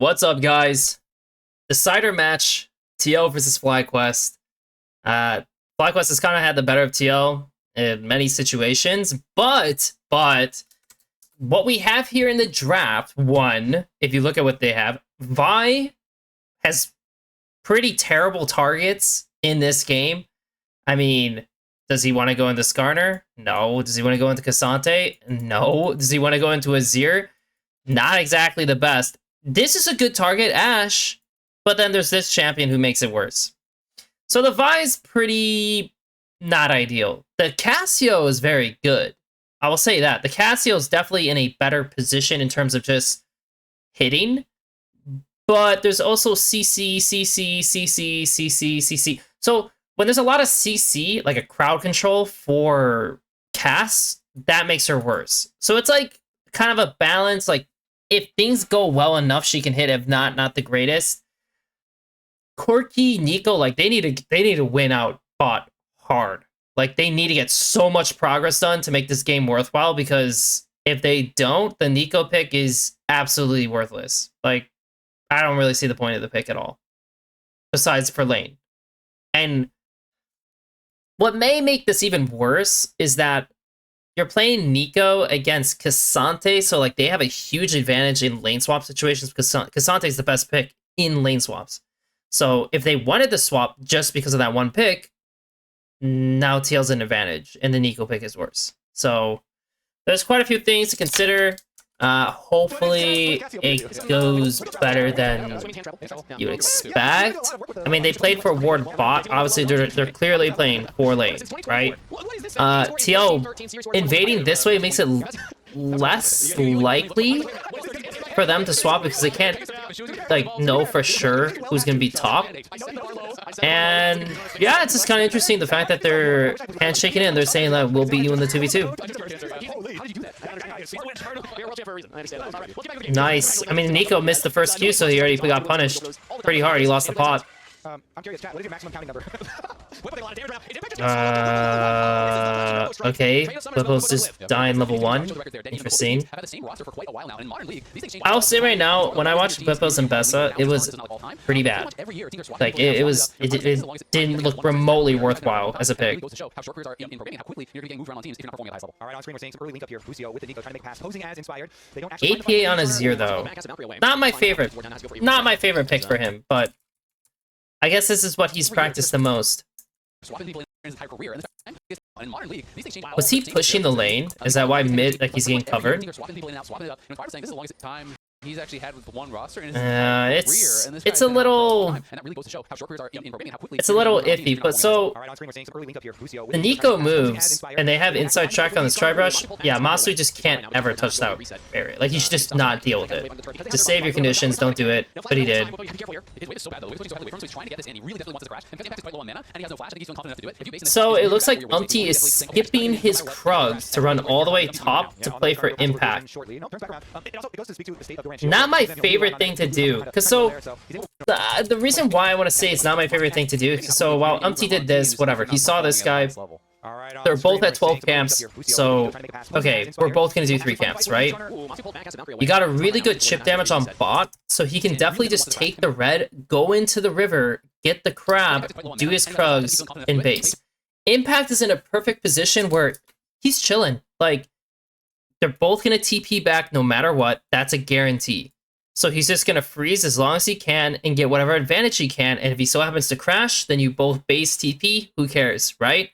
What's up, guys? Decider match, TL versus FlyQuest. FlyQuest has kind of had the better of TL in many situations, but what we have here in the draft, one, if you look at what they have, Vi has pretty terrible targets in this game. I mean, does he want to go into Skarner? No. Does he want to go into Cassante? No. Does he want to go into Azir? Not exactly the best. This is a good target, Ashe, but then there's this champion who makes it worse. So the Vi is pretty not ideal. The Cassio is very good. I will say that. The Cassio is definitely in a better position in terms of just hitting, but there's also CC, CC, CC, CC, CC. So when there's a lot of CC, like a crowd control for Cass, that makes her worse. So it's like kind of a balance, like if things go well enough, she can hit. If not, not the greatest. Corki, Nico, like they need to win out bot hard. Like they need to get so much progress done to make this game worthwhile, because if they don't, the Nico pick is absolutely worthless. Like I don't really see the point of the pick at all, besides for lane. And what may make this even worse is that you're playing Nico against Cassante, so like they have a huge advantage in lane swap situations because Cassante is the best pick in lane swaps. So if they wanted to swap just because of that one pick, now TL's an advantage, and the Nico pick is worse. So there's quite a few things to consider. Hopefully it goes better than you would expect. I mean, they played for ward bot. Obviously, they're clearly playing 4 lane, right? TL invading this way makes it less likely for them to swap because they can't like know for sure who's gonna be top. And yeah, it's just kind of interesting the fact that they're handshaking it and they're saying that we'll beat you in the 2v2. Nice. I mean, Nico missed the first Q, so he already got punished pretty hard. He lost the pot. I'm curious, chat, what is your maximum counting number? Okay. Beppo's just dying level 1. Interesting. I'll say right now, when I watched Beppo's and Bessa, it was pretty bad. Like, it didn't look remotely worthwhile as a pick. Alright, on screen we're seeing some early link up here. Lucio with the Nico trying to make a pass, posing as inspired. They don't actually APA on Azir, though. Not my favorite. Not my favorite pick for him, but I guess this is what he's practiced the most. Was he pushing the lane? Is that why mid, like he's getting covered? He's actually had with the one roster. It's a little iffy, but so the Nico moves and they have inside track on this Tri-Brush. Yeah, Masu just can't ever touch that area. Like, you should just not deal with it. Just save your conditions, don't do it. But he did. So it looks like Umpty is skipping his Krugs to run all the way top to play for impact. Not my favorite thing to do, because so the reason why I want to say it's not my favorite thing to do, so while Umpty did this, whatever, he saw this guy, they're both at 12 camps, so okay, we're both gonna do 3 camps, right? You got a really good chip damage on bot, so he can definitely just take the red, go into the river, get the crab, do his Krugs in base. Impact is in a perfect position where he's chilling. Like, they're both gonna TP back no matter what. That's a guarantee. So he's just going to freeze as long as he can and get whatever advantage he can. And if he so happens to crash, then you both base TP. Who cares, right?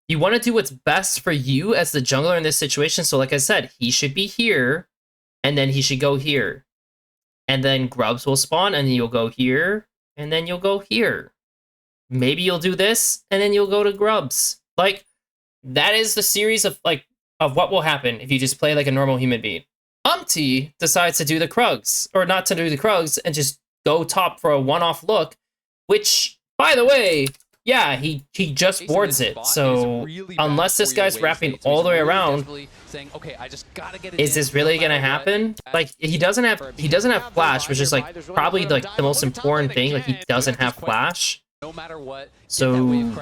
You want to do what's best for you as the jungler in this situation. So like I said, he should be here, and then he should go here. And then Grubs will spawn, and you'll go here, and then you'll go here. Maybe you'll do this, and then you'll go to Grubs. Like, that is the series of what will happen if you just play like a normal human being. Umpty decides to do the Krugs, or not to do the Krugs, and just go top for a one-off look, which, by the way, yeah, he just boards it. So unless this guy's wrapping all the way around, is this really gonna happen? Like, he doesn't have flash, which is like probably like the most important thing. Like, he doesn't have flash. No matter what, So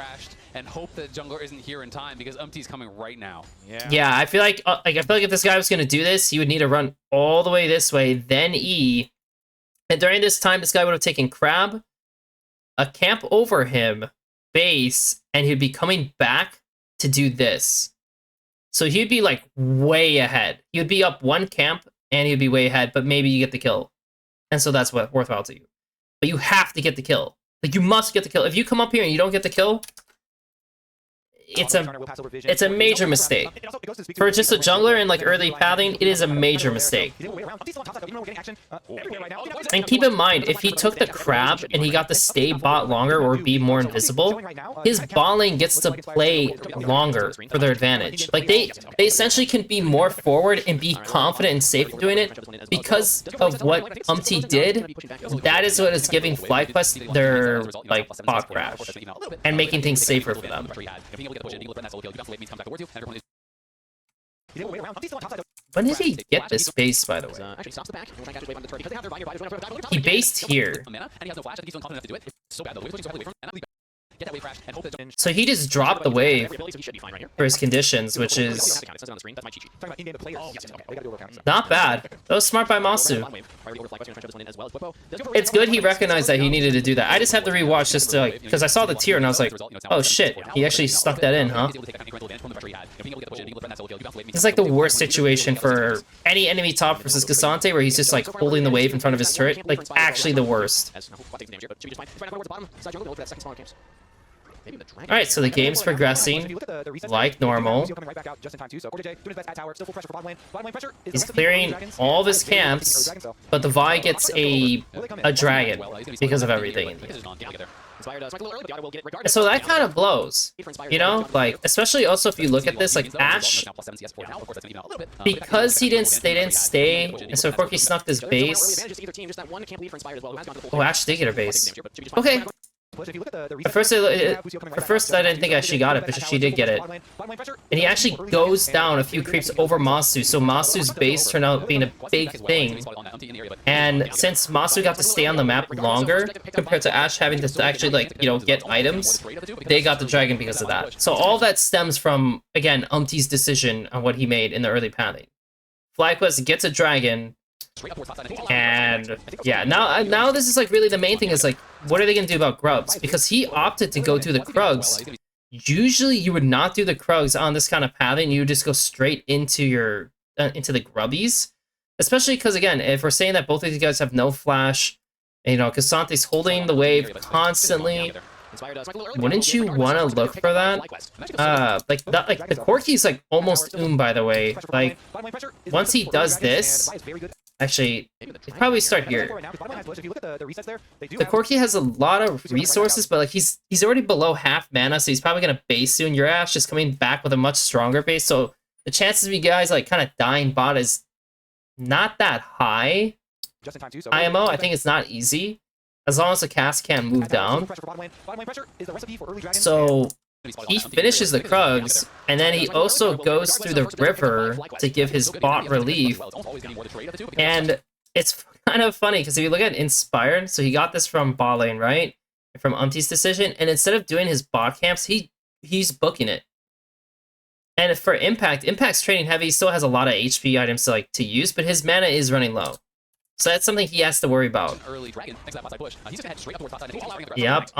and hope that jungler isn't here in time, because Umpty's coming right now. Yeah, I feel like if this guy was gonna do this, he would need to run all the way this way, then E, And during this time, this guy would have taken Crab, a camp over him, base, and he'd be coming back to do this. So he'd be like way ahead. He would be up one camp and he'd be way ahead, but maybe you get the kill. And so that's what worthwhile to you. But you have to get the kill. Like, you must get the kill. If you come up here and you don't get the kill, it's a major mistake. For just a jungler in like early pathing, it is a major mistake. And keep in mind, if he took the Crab and he got to stay bot longer or be more invisible, his bot lane gets to play longer for their advantage. Like, they essentially can be more forward and be confident and safe doing it because of what Umpty did. That is what is giving FlyQuest their like bot crash and making things safer for them. When did he get this base, by the way? He based here. So he just dropped the wave for his conditions, which is not bad. That was smart by Masu. It's good he recognized that he needed to do that. I just have to rewatch just to, like, because I saw the tier and I was like, oh shit, he actually stuck that in, huh? It's like the worst situation for any enemy top versus Cassante, where he's just like holding the wave in front of his turret. Like, actually the worst. Alright, so the game's progressing like normal. He's clearing all of his camps, but the Vi gets a dragon because of everything. So that kind of blows, you know? Like, especially also if you look at this, like Ashe, because they didn't stay, and so Corki snuck his base. Oh, Ashe did get her base. Okay. At first I didn't think she got it, but she did get it. And he actually goes down a few creeps over Masu, so Masu's base turned out being a big thing. And since Masu got to stay on the map longer, compared to Ashe having to actually, like, you know, get items, they got the dragon because of that. So all that stems from, again, Umpty's decision on what he made in the early pathing. FlyQuest gets a dragon, and yeah, now this is like really the main thing is like, what are they gonna do about Grubs? Because he opted to go through the Krugs. Usually you would not do the Krugs on this kind of pathing. You would just go straight into your into the Grubbies, especially because, again, if we're saying that both of these guys have no flash, and, you know, Cassante's holding the wave constantly, wouldn't you want to look for that? Like the Corki's like almost by the way. Like, once he does this, actually, he'd probably start here. The Corki has a lot of resources, but like he's already below half mana, so he's probably gonna base soon. Your Ashe just coming back with a much stronger base, so the chances of you guys like kind of dying bot is not that high. IMO, I think it's not easy, as long as the cast can't move down. So he finishes the Krugs, and then he also goes through the river to give his bot relief. And it's kind of funny, because if you look at Inspired, so he got this from bot lane, right? From Umpty's decision, and instead of doing his bot camps, he's booking it. And for Impact's trading heavy, he still has a lot of HP items to use, but his mana is running low. So that's something he has to worry about. Yep,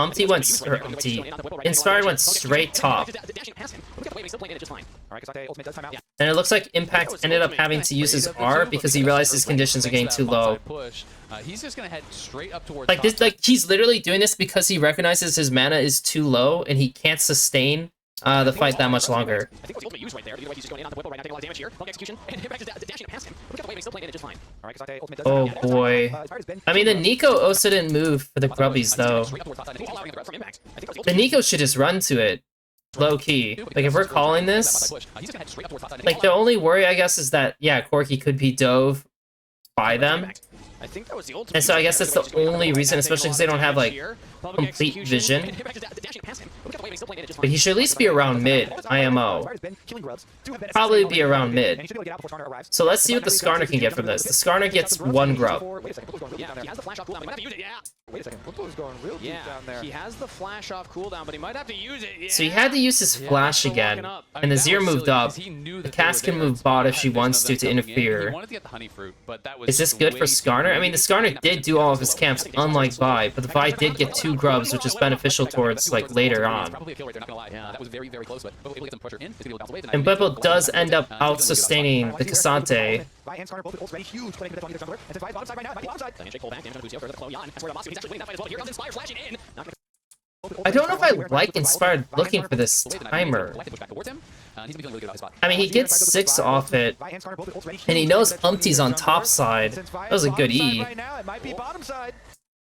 Inspired went straight top. And it looks like Impact ended up having to use his R because he realized his conditions are getting too low. He's just gonna head straight up towards like this, like he's literally doing this because he recognizes his mana is too low and he can't sustain the fight that much longer. Oh boy. I mean, the Nico also didn't move for the Grubbies though. The Nico should just run to it. Low key. Like, if we're calling this, like, the only worry I guess is that, yeah, Corki could be dove by them. And so I guess that's the only reason, especially because they don't have, like, complete vision. But he should at least be around mid, IMO. Probably be around mid. So let's see what the Skarner can get from this. The Skarner gets one grub. Wait a second, Flippo's going real deep down there. He has the flash off cooldown, but he might have to use it. Yeah. So he had to use his flash again, and Azir moved up. The cast can move bot if she wants to interfere. Is this good for Skarner? Skarner. I mean, the Skarner did do all of his camps, unlike Vi, but the Vi did get 2 grubs, which is beneficial towards, like, later on. And Beppo does end up out-sustaining the Cassante. I don't know if I like Inspired looking for this timer. I mean, he gets 6 off it, and he knows Umpty's on top side. That was a good E.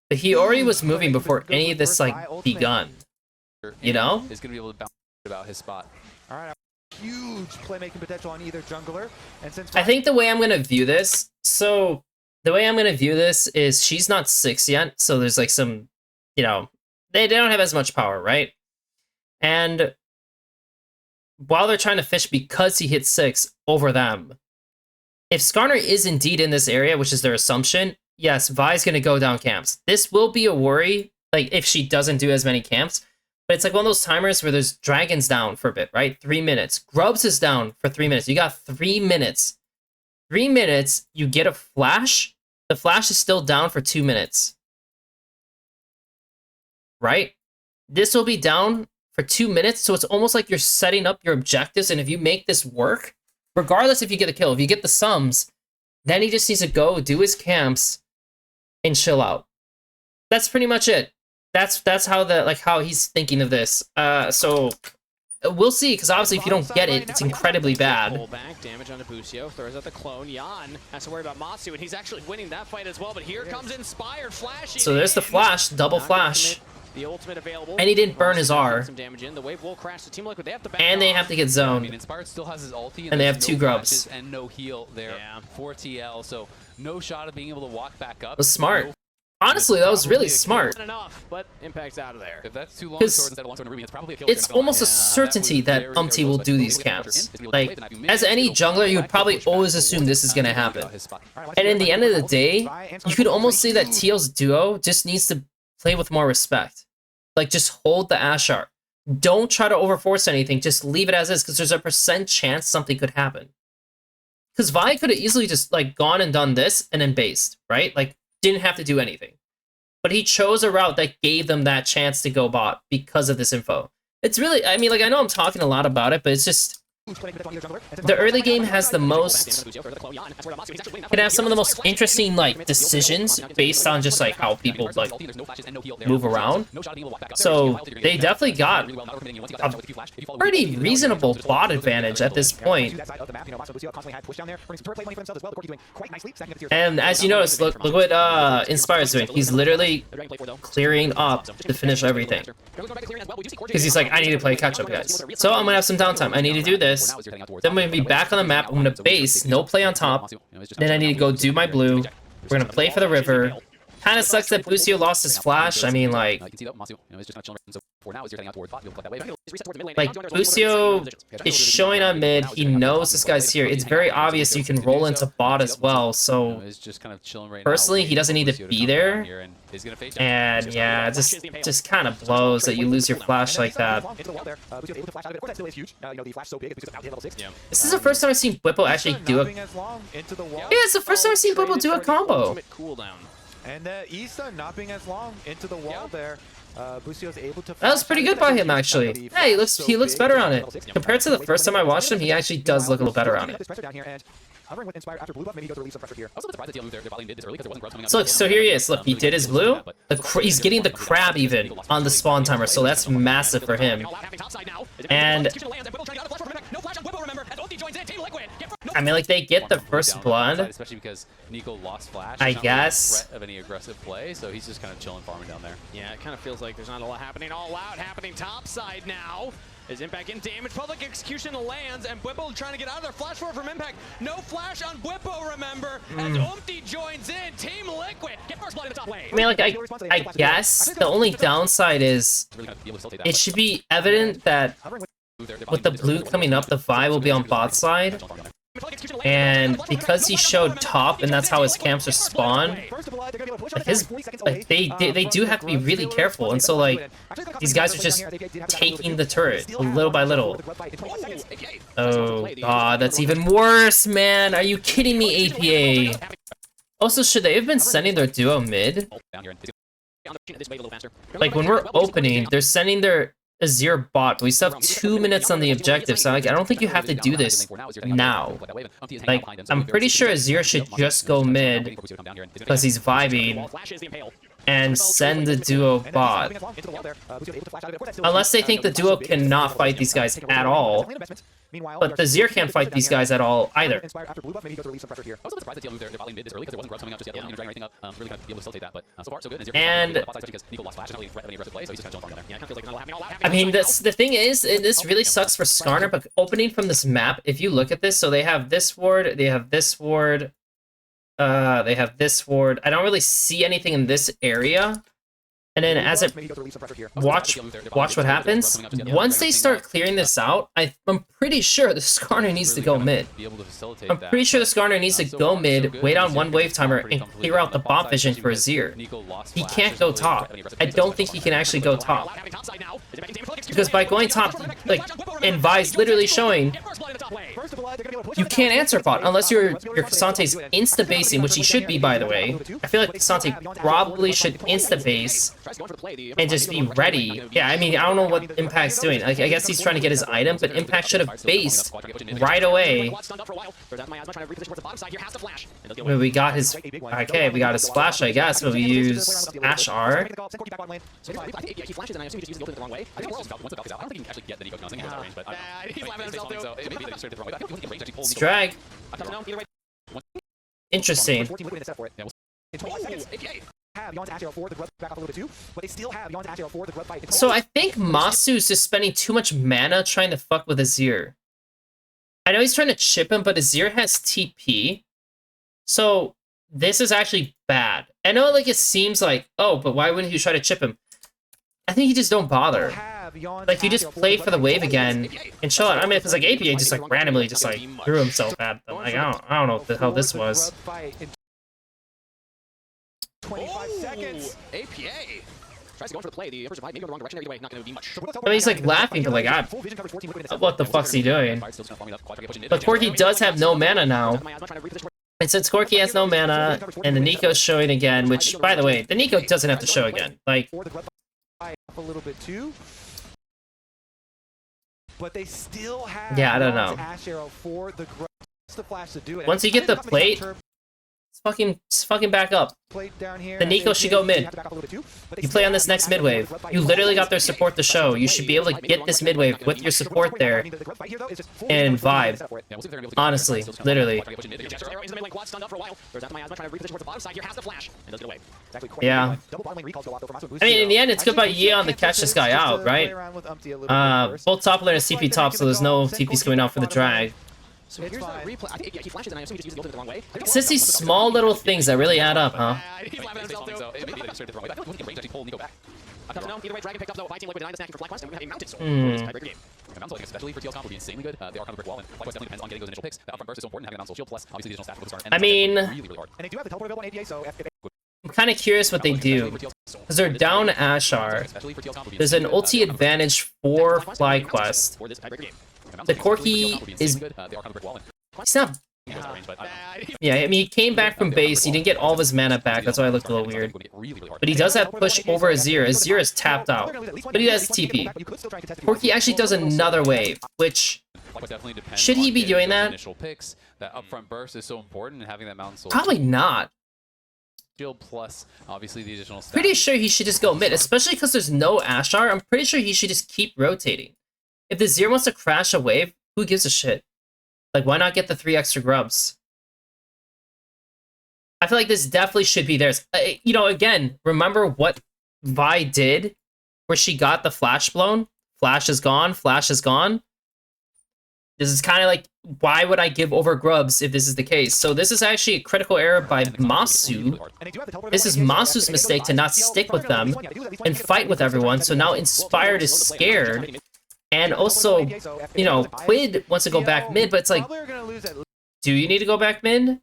But he already was moving before any of this, like, begun. You know? Is going to be able to bounce about his spot. All right, huge playmaking potential on either jungler. And since I think the way I'm going to view this, is she's not 6 yet, so there's, like, some, you know, they don't have as much power, right? And while they're trying to fish because he hit 6 over them, if Skarner is indeed in this area, which is their assumption, yes, Vi's going to go down camps. This will be a worry, like, if she doesn't do as many camps, but it's like one of those timers where there's dragons down for a bit, right? 3 minutes. Grubs is down for 3 minutes. You got 3 minutes. 3 minutes, you get a flash. The flash is still down for 2 minutes. Right? This will be down for 2 minutes, so it's almost like you're setting up your objectives, and if you make this work, regardless if you get a kill, if you get the sums, then he just needs to go do his camps and chill out. That's pretty much it. That's how how he's thinking of this. So we'll see, because obviously if you don't get it, it's incredibly bad. Pull back, damage onto Busio, throws out the clone. Jan has to worry about Matsu, and he's actually winning that fight as well, but here comes Inspired flashing. So there's the flash, double flash. The ultimate available. And he didn't burn his R. Some damage in. The wave will crash the Team Liquid. They have to back And they have to get zoned. I mean, Inspired still has his ulti, And they have there's 2 no grubs. flashes and no heal there for TL, so no shot of being able to walk back up. That was smart. Honestly, that was really smart. Not enough, but Impact's out of there. If that's too long sword instead of long sword and Ruby, it's probably a kill. It's almost a certainty that Umpty will do these camps. Like, as any jungler, you would probably always assume this is going to happen. And in the end of the day, you could almost say that TL's duo just needs to play with more respect. Like, just hold the Ashar. Don't try to overforce anything. Just leave it as is, because there's a % chance something could happen. Because Vi could have easily just, like, gone and done this and then based, right? Like, didn't have to do anything. But he chose a route that gave them that chance to go bot because of this info. It's really, I mean, like, I know I'm talking a lot about it, but it's just, the early game has the most, can have some of the most interesting, like, decisions based on just, like, how people, like, move around. So they definitely got a pretty reasonable bot advantage at this point. And as you notice, look what Inspired's doing. He's literally clearing up to finish everything. Because he's like, I need to play catch-up, guys. So I'm gonna have some downtime. I need to do this. Then I'm going to be back on the map. I'm going to base, no play on top. Then I need to go do my blue. We're going to play for the river. Kind of sucks that Busio lost his flash. I mean, like, Busio is showing on mid. He knows this guy's here. It's very obvious you can roll into bot as well. So personally, he doesn't need to be there. And yeah, it just kind of blows that you lose your flash like that. This is the first time I've seen Whippo actually do a... Yeah, it's the first time I've seen Whippo do a combo. And Issa not being as long into the wall there. Busio's able to. That was pretty good by him, actually. Yeah, he looks better on it. Compared to the first time I watched him, he actually does look a little better on it. So here he is. Look, he did his blue. He's getting the crab even on the spawn timer, so that's massive for him. And I mean, like, they get the first blood. Especially because Nico lost flash. I guess. Threat of any aggressive play, so he's just kind of chilling, farming down there. Yeah, it kind of feels like there's not a lot happening. All out happening top side now. Is Impact in damage? Public execution lands, and Bwippo trying to get out of there. Flash forward from Impact. No flash on Bwippo, remember? As Umpty joins in. Team Liquid get first blood in the top lane. I mean, like, I guess the only downside is it should be evident that with the blue coming up, the Vi will be on bot side. And because he showed top, and that's how his camps are spawned, like they do have to be really careful. And so, like, these guys are just taking the turret little by little. Oh god, that's even worse, man. Are you kidding me, APA? Also, should they have been sending their duo mid? Down here and this way a little faster. Like, when we're opening, they're sending their Azir bot, but we still have 2 minutes on the objective, so like, I don't think you have to do this now. Like, I'm pretty sure Azir should just go mid, because he's vibing, and send the duo bot. Unless they think the duo cannot fight these guys at all. But the Azir can't fight these guys at all either. I was a bit surprised that TL moved their volume mid this early because there wasn't grubs coming out just yet. They weren't dragging anything up, really kind of be able to facilitate that. But so far, so good. And because Nico lost flash, really threat any aggressive play, so he's just kind of jumping down there. Yeah, I mean, the thing is, this really sucks for Skarner, but opening from this map, if you look at this, so they have this ward, they have this ward, they have this ward. I don't really see anything in this area. And then as it watch what happens. Once they start clearing this out, I'm pretty sure the Skarner needs to go mid. I'm pretty sure the Skarner needs to go mid, wait on one wave timer, and clear out the bot vision for Azir. He can't go top. I don't think he can actually go top. Because by going top, like, and Vi's literally showing, you can't answer bot unless your Kasante's insta-basing, which he should be, by the way. I feel like Kasante probably should insta-base and just be ready. Yeah, I mean, I don't know what Impact's doing. Like, I guess he's trying to get his item, but Impact should have based right away. Well, we got his... Okay, we got his flash, I guess, but we use Ash R. It's drag. Interesting. So I think Masu's just spending too much mana trying to fuck with Azir. I know he's trying to chip him, but Azir has TP. So this is actually bad. I know, like, it seems like, oh, but why wouldn't you try to chip him? I think you just don't bother. Like, you just play for the wave again and chill out. I mean, if it's like APA just like randomly just like threw himself at them. Like, I don't know what the hell this was. 25 seconds. APA tries to go for the play. The Emperor's maybe go the wrong direction. Either way, not going to be much. I mean, he's like laughing, but like, what the fuck's he doing? But Corki does have no mana now. And since Corki has no mana, and the Nico's showing again, which, by the way, the Nico doesn't have to show again. Like, a little bit too. But they still have, yeah, I don't know. Ash Arrow for the flash to do it. Once you get the plate, it's fucking back up. The Nico should go mid. You play on this next mid wave. You literally got their support to show. You should be able to get this mid wave with your support there and vibe. Honestly, literally. Yeah. I mean, in the end, it's good by Yeon to catch this guy out, right? Both top lane are CP top, so there's no TPs going out for the drag. So here's the replay. I think he flashes, and I assume he just used the ultimate the wrong way. It's just these small little things that really add up, huh? He's laughing at himself, too. No, either way, Dragon picked up, though. Team Liquid denying the snacking for FlyQuest, and we have a mounted sword for this tiebreaker game. Mount Soul, especially for TL's comp, will be insanely good. They are kind of a brick wall, and FlyQuest definitely depends on getting those initial picks. The upfront burst is so important, having a Mount Soul shield, plus obviously the additional stats with the start. I mean, really, really hard. And they do have the teleport available on APA, so I'm kind of curious what they do. Because they're down Ashar. There's an ulti advantage for FlyQuest. The Corki is... He's not... Yeah, I mean, he came back from base, he didn't get all of his mana back, that's why I looked a little weird. But he does have push over Azir. Azir is tapped out, but he has TP. Corki actually does another wave, which... Should he be doing that? Probably not. Plus, obviously, the additional stats. Pretty sure he should just go mid, especially because there's no Ashar. I'm pretty sure he should just keep rotating. If the Azir wants to crash a wave, who gives a shit? Like, why not get the 3 extra grubs? I feel like this definitely should be theirs. You know, again, remember what Vi did? Where she got the flash blown? Flash is gone, flash is gone. This is kind of like, why would I give over grubs if this is the case? So this is actually a critical error by Masu. This is Masu's mistake to not stick with them and fight with everyone. So now Inspired is scared. And also, you know, Quid wants to go back mid, but it's like, do you need to go back mid?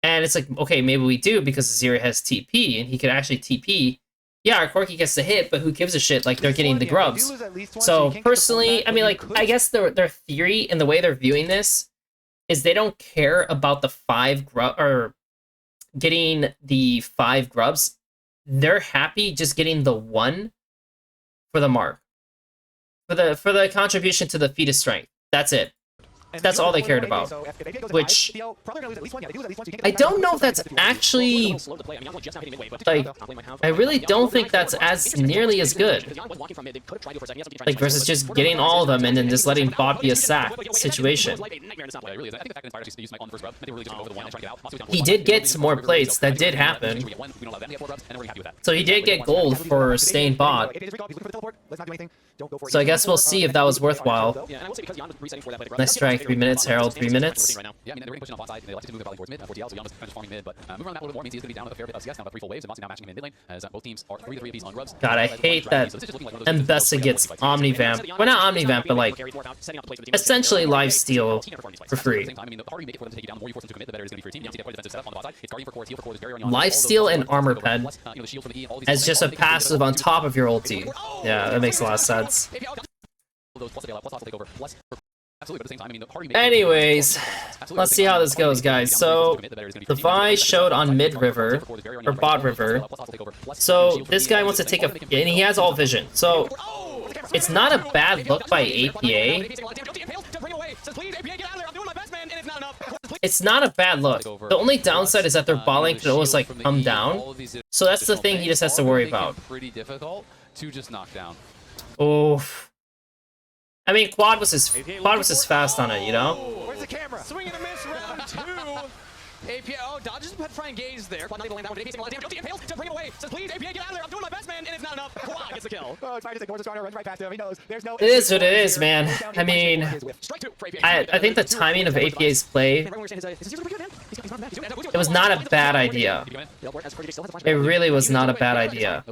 And it's like, okay, maybe we do because Azir has TP and he could actually TP. Yeah, our Corki gets the hit, but who gives a shit? Like, they're getting the grubs. So personally, I mean, like, I guess their theory and the way they're viewing this is they don't care about the 5 grub, or getting the 5 grubs, they're happy just getting the 1 for the mark. For the contribution to the feat of strength. That's it. That's all they cared about. Which I don't know if that's actually like. I really don't think that's as nearly as good. Like versus just getting all of them and then just letting bot be a sack situation. He did get some more plates. That did happen. So he did get gold for staying bot. So I guess we'll see if that was worthwhile. Nice strike. 3 minutes, Herald, 3 minutes. Yeah, I mean, they're really pushing on bot side. They like to move the towards mid. For TL, so Young is kind of farming mid, but moving around that a little bit more means he's going to be down with a fair bit of CS now, about 3 full waves, and Moxie now matching him in mid lane, as both teams are 3-3 apiece on grubs. God, I hate that Mbessa gets Omnivamp. Well, not Omnivamp, but like, essentially lifesteal for free. Lifesteal and armor pen as just a passive on top of your ulti. Yeah, that makes a lot of sense. Anyways, let's see how this goes, guys. So, the Vi showed on mid river, or bot river. So, this guy wants to take a, and he has all vision. So, it's not a bad look by APA. It's not a bad look. The only downside is that their bot lane could always like come down. So that's the thing he just has to worry about. Pretty difficult to just knock down. Oof. I mean, Quad was his fast on it, you know? Where's the camera? Swing and a miss, round 2. APA, oh, dodges the try and gaze there. Quad not able to land that one, but APA's taking a lot of damage. Impales to bring it away. Says, please, APA, get out of there. I'm doing my best, man, and it's not enough. Quad gets the kill. Oh, it's fine, just ignores the starter, runs right past him. He knows there's no... It is what it is, man. I mean, I think the timing of APA's play, it was not a bad idea. It really was not a bad idea.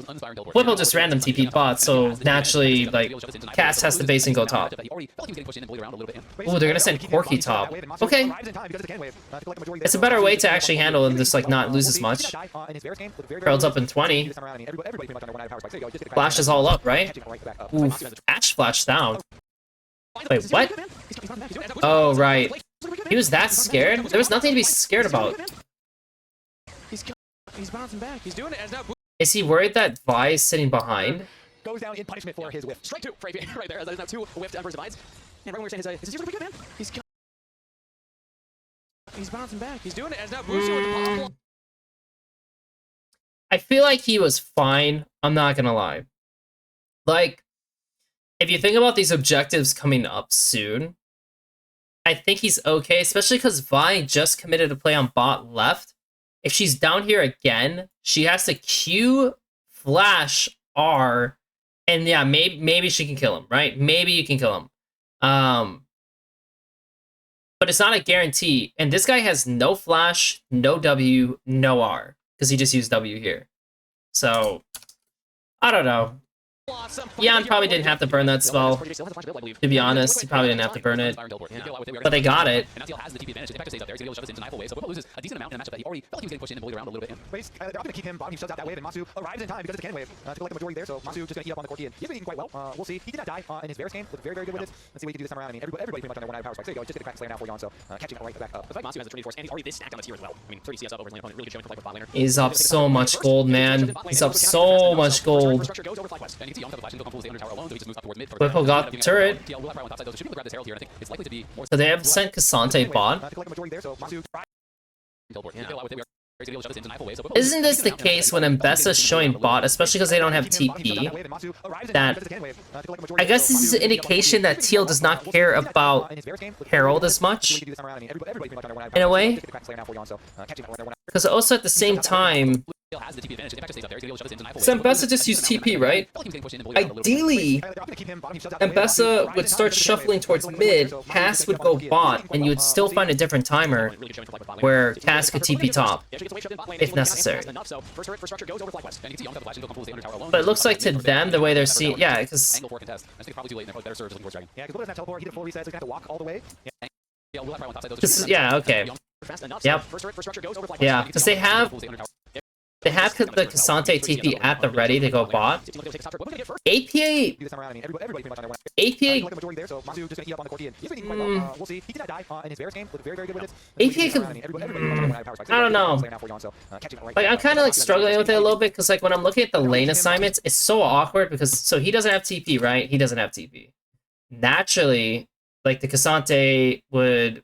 Whipple just random TP bot, so naturally, like, Cass has to base and go top. Ooh, they're gonna send Corki top. Okay. It's a better way to actually handle and just, like, not lose as much. Herald's up in 20. Flash is all up, right? Ooh, Ash flashed down. Wait, what? Oh, right. He was that scared? There was nothing to be scared about. He's bouncing back. He's doing it as now. Is he worried that Vi is sitting behind? Goes down in punishment for his whiff. Strike 2 for APA right there. As there's now 2 whiffed Emperor's Divides. And right when we're saying his pretty good, man. He's bouncing back. He's doing it as now Busio with the pop. I feel like he was fine. I'm not gonna lie. Like, if you think about these objectives coming up soon, I think he's okay, especially because Vi just committed to play on bot left. If she's down here again, she has to Q, flash, R, and yeah, maybe she can kill him, right? Maybe you can kill him. But it's not a guarantee. And this guy has no flash, no W, no R, because he just used W here. So, I don't know. Jan probably didn't have to burn that spell. To be honest, he probably didn't have to burn it. But they got it. They're going to keep him bottom. He shuts out that wave, and Matsu arrives in time because it's a can wave. Took like the majority there, so Matsu just going to eat up on the Corki. And he's been eating quite well. We'll see. He did not die in his Varus game. Looked very, very good with it. Let's see what he can do this time around. I mean, everybody pretty much on their 1 power spike. So there you go. Just get a crack slayer now for Jan, so catching it right back up. The fact Matsu has a Trinity Force, and he's already this stacked on the tier as well. I mean, 30 CS up over his lane opponent, really good showing for bot laner. He's up so much gold, man. He's up so much gold. Whipple got the turret. So they have sent Cassante bot. Isn't this the case when Mbessa's showing bot, especially because they don't have TP, that I guess this is an indication that TL does not care about Herald as much, in a way? Because also at the same time, so Mbessa just used TP, right? Ideally, Mbessa would start shuffling towards mid, Cass would go bot, and you would still find a different timer where Cass could TP top, if necessary. But it looks like to them, the way they're seeing, yeah, because... Yeah, okay. Yep. Yeah, because they have... they have the Kasante TP at the ready to go bot. APA. do this time around. I mean, everybody pretty much on their APA. like the majority there, so Masu just gonna eat up on the core D. He's been eating quite well. We'll see. He did not die in his Varus game. Looked very, very good with it. APA can. I don't know. Like I'm kind of like struggling with it a little bit because like when I'm looking at the lane assignments, it's so awkward because so he doesn't have TP, right? He doesn't have TP. Naturally, like the Kasante would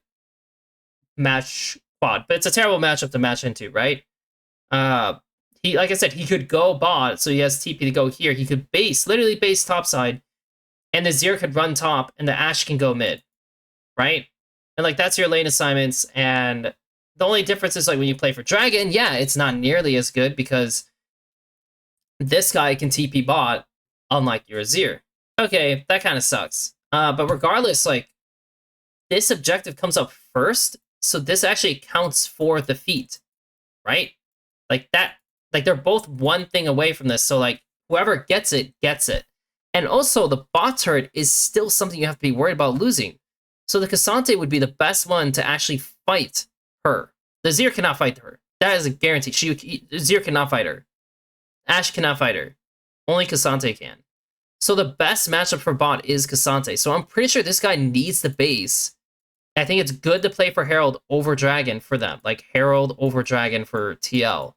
match quad, but it's a terrible matchup to match into, right? He, like I said, he could go bot, so he has TP to go here. He could base, literally base topside, and the Zir could run top, and the Ashe can go mid, right? And like that's your lane assignments, and the only difference is like when you play for Dragon, yeah, it's not nearly as good because this guy can TP bot, unlike your Azir. Okay, that kind of sucks. But regardless, like this objective comes up first, so this actually counts for the feat, right? Like that, like they're both one thing away from this. So like whoever gets it, gets it. And also the bot turret is still something you have to be worried about losing. So the Kasante would be the best one to actually fight her. The Zir cannot fight her. That is a guarantee. Zir cannot fight her. Ashe cannot fight her. Only Kasante can. So the best matchup for bot is Kasante. So I'm pretty sure this guy needs the base. I think it's good to play for Herald over Dragon for them. Like Herald over Dragon for TL.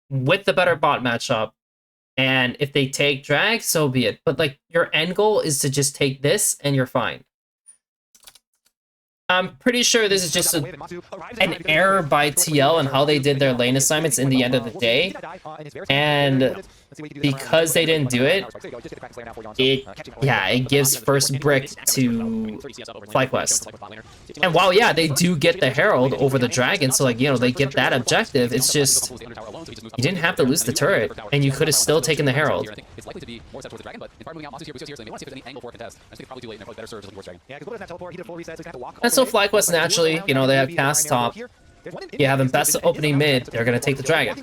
With the better bot matchup. And if they take drag, so be it. But like your end goal is to just take this and you're fine. I'm pretty sure this is just an error by TL and how they did their lane assignments in the end of the day. And because they didn't do it, it gives first brick to FlyQuest. And while, yeah, they do get the Herald over the Dragon, so, like, you know, they get that objective, it's just, you didn't have to lose the turret, and you could have still taken the Herald. And so FlyQuest naturally, you know, they have cast top. You have them best opening mid, they're gonna take the Dragon.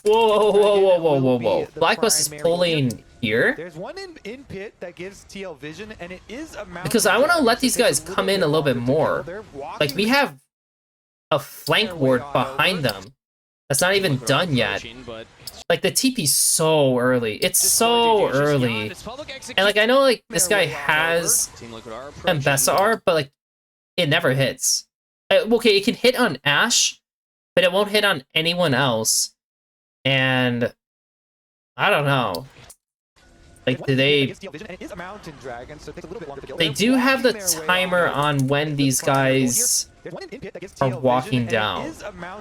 Whoa. FlyQuest is pulling here. There's one in pit that gives TL vision, and it is a because I want to let these guys come in a little bit more. Like, we have a flank ward behind them. That's not even done yet. Like, the TP's so early. It's so early. And, like, I know, like, this guy has Mbessa R, but, like, it never hits. Okay, it can hit on Ashe, but it won't hit on anyone else. And I don't know. Like, do they do have the timer on when these guys are walking down.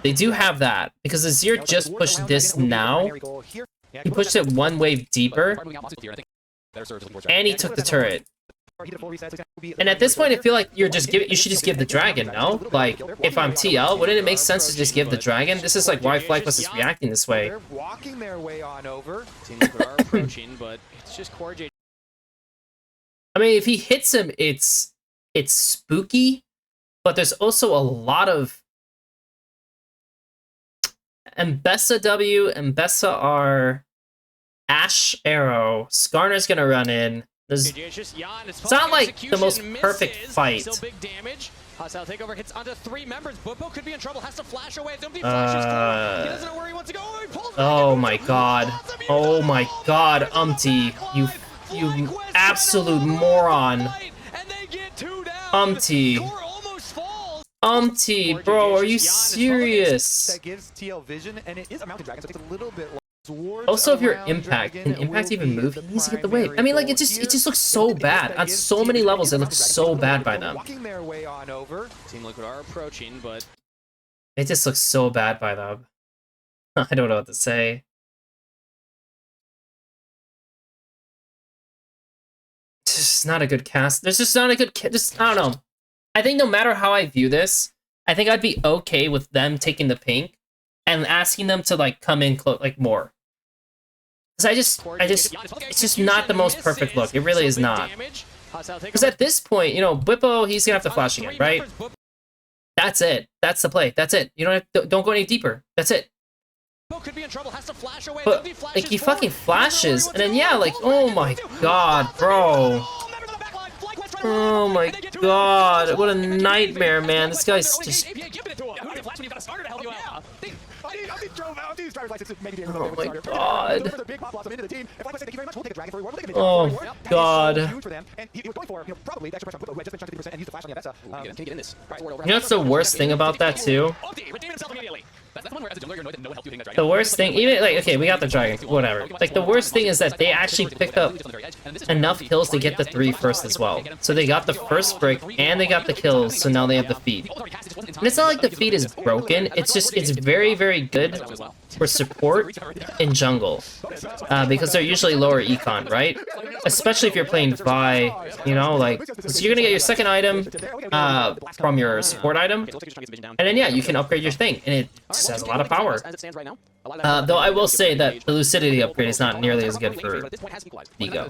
They do have that, because Azir just pushed this now. He pushed it one wave deeper, and he took the turret. And at this point, I feel like you should just give the Dragon, no? Like, if I'm TL, wouldn't it make sense to just give the Dragon? This is like why FlyQuest is reacting this way. They're walking their way on over. Are approaching, but it's just Core J. I mean, if he hits him, it's spooky, but there's also a lot of Mbessa W, Mbessa R, Ashe Arrow. Skarner's gonna run in. It's not like the most perfect fight. Still big damage. Hostile takeover hits onto 3 members. Bwipo could be in trouble. Has to flash away. He flashes through. He doesn't know where he wants to go. He pulls oh my god. Oh my god, Umpty. You absolute moron. Umpty. Umpty, bro, are you serious? That gives TL vision, and it is a mountain dragon, so it's a little bit. Also, if you're Impact, can Impact even move? He needs to get the wave. I mean, like, it just looks so bad. On so many levels, it looks so bad by them. Team Liquid are approaching, but it just looks so bad by them. I don't know what to say. It's just not a good cast. There's just not a good... I don't know. I think no matter how I view this, I think I'd be okay with them taking the pink and asking them to, like, come in like more. Because it's just not the most perfect look. It really is not. Because at this point, you know, Bwipo, he's gonna have to flash again, right? That's it. That's the play. That's it. You don't go any deeper. That's it. But, like, he fucking flashes, and then, yeah, like, oh my god, bro. Oh my god, what a nightmare, man. This guy's just... That's when you've got a starter to help you out. I need driver's license to maybe be able to Oh go my starter. god. Those are the big pop blossom into the team. If like I said, thank you very much. We'll take a dragon for reward. We'll take a Oh, for reward. God. That is so huge for them. And he was going for, probably the extra pressure on Whippo, who had just been chunked 50% and used the flash on the Avessa. Can he get in this? You know what's the worst thing about that too? Redeem himself immediately. That's the one where as a jungler you're annoyed that no one helped you hitting that dragon. The worst thing, even like, okay, we got the dragon, whatever. Like the worst thing is that they actually picked up enough kills to get the 3 first as well. So they got the first break and they got the kills, so now they have the feed. And it's not like the feed is broken, it's just, it's very, very good for support in jungle. Because they're usually lower econ, right? Especially if you're playing Vi, you know, like, so you're gonna get your second item from your support item, and then yeah, you can upgrade your thing, and it just has a lot of power. Though I will say that the Lucidity upgrade is not nearly as good for Vigo.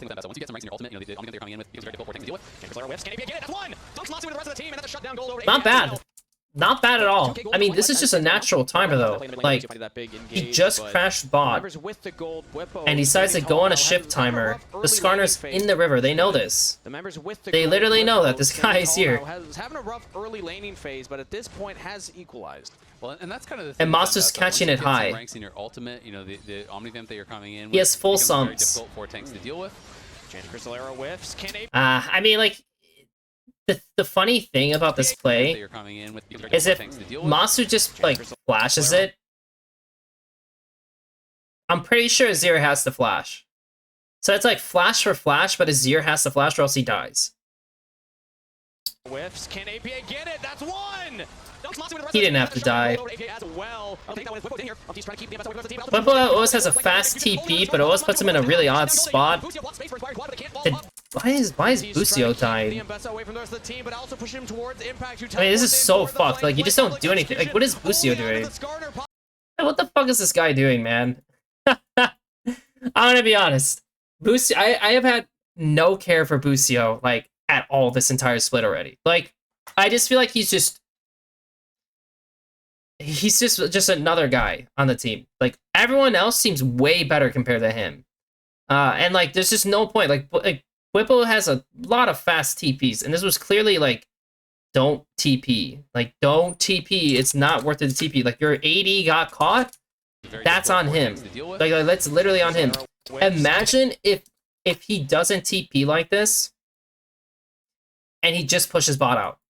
Not bad. Not bad at all. I mean, this is just a natural timer, though. Like, he just crashed bot, and decides to go on a shift timer. The Skarner's in the river. They know this. They literally know that this guy is here. Having a rough early laning phase, but at this point has equalized. Well, and that's kind of the thing. And Masu's catching it high. Ranks in your ultimate, you know, the Omnivamp that you're coming in with, He has full becomes very sumps. difficult for tanks to deal with. Crystal Arrow whiffs. I mean, like, the funny thing about this play is if Masu just, like, flashes it, I'm pretty sure Azir has to flash. So it's like flash for flash, but Azir has to flash or else he dies. Whiffs. Can APA get it? That's one! He didn't have to die. Bwipo always has a fast TP, but it always puts him in a really odd spot. Why is Busio dying? I mean, this is so fucked. Like, you just don't do anything. Like, what is Busio doing? What the fuck is this guy doing, man? I'm gonna be honest. Busio, I have had no care for Busio, like, at all this entire split already. Like, I just feel like he's just another guy on the team. Like, everyone else seems way better compared to him. And like, there's just no point. Like Bwipo has a lot of fast TPs, and this was clearly like, don't TP. Like, don't TP. It's not worth it to TP. Like, your AD got caught. That's on him. Like that's literally on him. Imagine if he doesn't TP like this, and he just pushes bot out.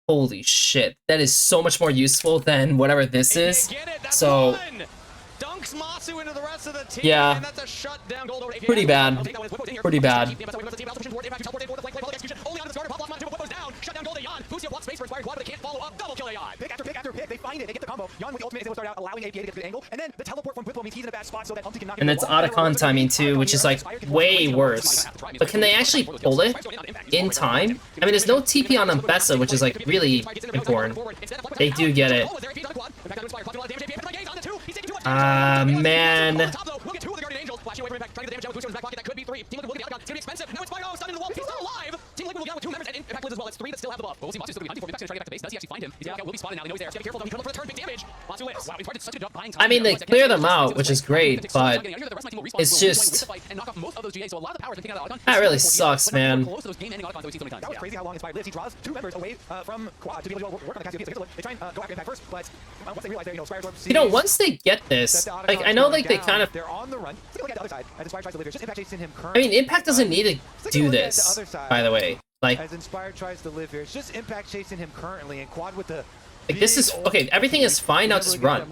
Holy shit, that is so much more useful than whatever this is. So, yeah, pretty bad. Pretty bad. Pick after pick, they find it, they get the combo. Yon with the ultimate is able to start out allowing APA to get a good angle, and then the teleport from Bwipo means he's in a bad spot so that Umpty cannot get. And it's Otacon timing too, which is like way worse. But can they actually pull it in time? I mean, there's no TP on Ambessa, which is like really important. They do get it. Man. I mean, they clear them out, which is great, but it's just that really sucks, man. That was crazy how long Inspired lives. He draws 2 members away from Quad to be able to work on the Cassiopeia. They try and go after Impact first, but once they realize they're, Inspired Orb, You know, once they get this, like, I know, like, they kind of... They're on the run. Let's look at the other side. As Inspired tries to live here, just Impact chasing him I currently. mean, Impact doesn't need to do this, by the way. Like, as Inspired tries to live here, it's just Impact chasing him currently, and Quad with the... like, this is... Okay, everything is fine, now just run.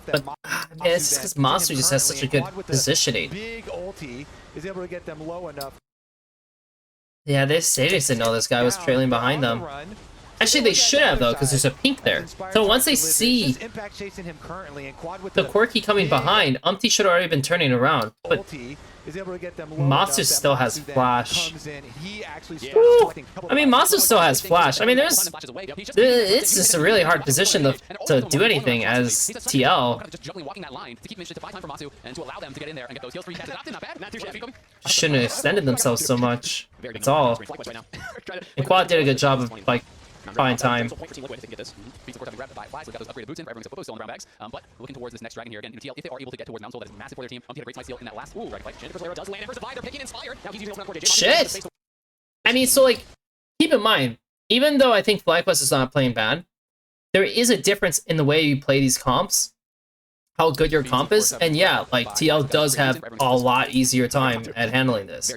But, man, it's just because Masu just has such a good positioning. Big ulti is able to get them low enough. Yeah, they just didn't know this guy was trailing behind them. Actually, they should have, though, because there's a pink there. So once they see the Quirky coming behind, Umpty should have already been turning around. But Masu still has flash. Woo! I mean, Masu still has flash. I mean, it's just a really hard position to do anything as TL. Shouldn't have extended themselves so much. That's all. And Quad did a good job of, like, fine time. But looking towards this next dragon here again, TL, if they are able to get towards Mount Soul, that is massive for their team. Umpty had a great slice steal in that last dragon fight. Does land and survive. They're picking Inspired. Now he's using Shit! I mean, so, like, keep in mind, even though I think FlyQuest is not playing bad, there is a difference in the way you play these comps, how good your comp is, and yeah, like TL does have a lot easier time at handling this.